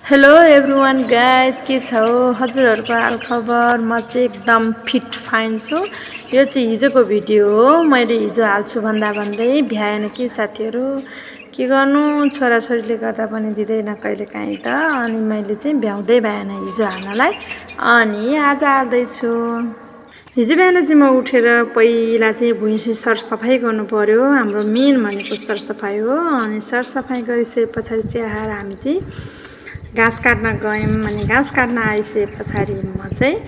Hello everyone guys के छ हजुरहरुको हाल खबर। म चाहिँ एकदम फिट फाइन छु। यो चाहिँ हिजोको भिडियो हो। मैले हिजो हाल्छु भन्दा भन्दै भ्याएन कि साथीहरु, के गर्नु, छोराछोरीले गर्दा पनि दिदैन कहिले काहीँ त। अनि मैले चाहिँ भ्याउँदै भएन हिजो हाल्नलाई, अनि आज हाल्दै छु। हिजो बिहान चाहिँ म उठेर पहिला चाहिँ भुइँ सरसफाई गर्नु पर्यो। हाम्रो मेन भनेको सरसफाई हो। अनि सरसफाई गरिसकेपछि चाहिँ आएर हामी चाहिँ घाँस काट्न गयौँ। अनि घाँस काट्न आइसके पछाडि म चाहिँ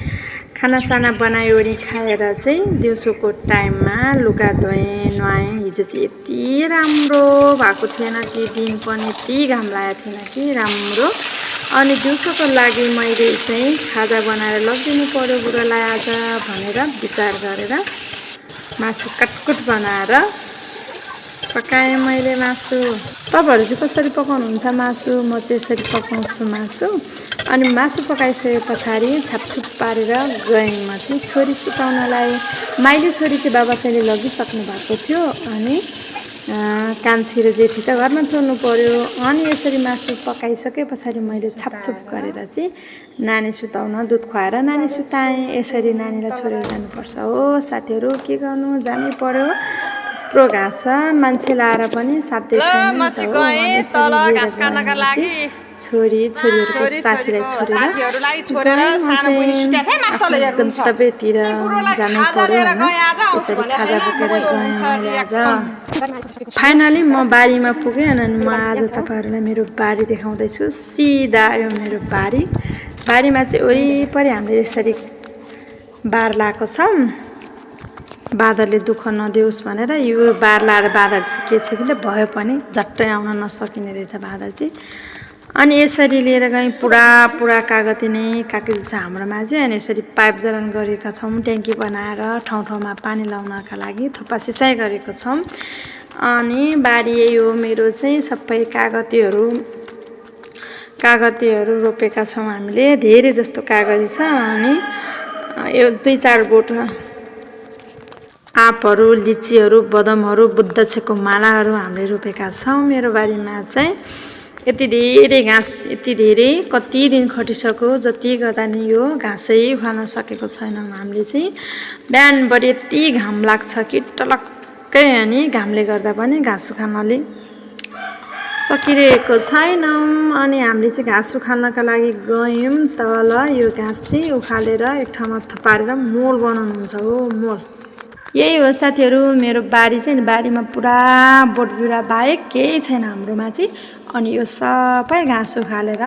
खानासाना बनाइओरी खाएर चाहिँ दिउँसोको टाइममा लुगा धोएँ, नुहाएँ। हिजो चाहिँ यति राम्रो भएको थिएन कि दिन पनि यति घाम लागेको थिएन कि राम्रो। अनि दिउँसोको लागि मैले चाहिँ खाजा बनाएर लगिदिनु पर्यो बुढालाई आज भनेर विचार गरेर मासु कटकुट बनाएर पकाएँ मैले मासु। तपाईहरु चाहिँ कसरी पकाउनुहुन्छ मासु? म चाहिँ यसरी पकाउँछु मासु। अनि मासु पकाइसके पछाडि छापछुप पारेर गएँ म चाहिँ छोरी सुताउनलाई। माइली छोरी चाहिँ बाबा चाहिँले लगिसक्नु भएको थियो। अनि कान्छी र जेठी त घरमा छोड्नु पर्यो। अनि यसरी मासु पकाइसके पछाडि मैले छापछुप गरेर चाहिँ नानी सुताउन दुध खुवाएर नानी सुताएँ। यसरी नानीलाई छोडेर जानुपर्छ हो साथीहरु, के गर्नु, जानै पर्यो। थुप्रो घाँस छ, मान्छे लाएर पनि साध्यै छैन नि त हो। अनि यसरी लिएर गएँ छोरीहरुको साथीलाई छोडेर गन्तव्यतिर जानु पर्यो हैन। यसरी खाजा बोकेर गएँ मैले आज। फाइनली म बारीमा पुगेँ। अनि म आज तपाईहरुलाई मेरो बारी देखाउँदै छु। सिधा आयो मेरो बारी। बारीमा चाहिँ वरिपरि हामीले यसरी बार लाएको छ, बादलले दुःख नदियोस् भनेर। यो बार लाएर बादल के छ कि भयो पनि झट्टै आउन नसकिने रहेछ बादल चाहिँ। अनि यसरी लिएर गएँ। पुरा कागती नै कागती छ हाम्रोमा चाहिँ। अनि यसरी पाइप जडान गरेका छौँ, ट्याङ्की बनाएर ठाउँ ठाउँमा पानी लाउनका लागि थोपा सिँचाइ गरेको छौँ। अनि बारी यही हो मेरो चाहिँ। सबै कागतीहरू रोपेका छौँ हामीले। धेरै जस्तो कागती छ। अनि यो 2-4 बोट आँपहरू, लिचीहरू, बदमहरू, बुद्धछेको मालाहरू हामीले रोपेका छौँ मेरो बारीमा चाहिँ। यति धेरै घाँस, यति धेरै कति दिन खटिसक्यो, जति गर्दा नि यो घाँसै उखाल्न सकेको छैनौँ हामीले चाहिँ। बिहानभरि यति घाम लाग्छ कि टलक्कै। अनि घामले गर्दा पनि घाँस उखाल्नले सकिरहेको छैनौँ। अनि हामीले चाहिँ घाँस उखाल्नका लागि गयौँ तल। यो घाँस चाहिँ उखालेर एक ठाउँमा थुपारेर मोल बनाउनुहुन्छ हो, मोल। यही हो साथीहरु मेरो बारी चाहिँ। बारीमा पुरा बोटबिरुवा बाहेक केही छैन हाम्रोमा चाहिँ। अनि यो सबै घाँस उखालेर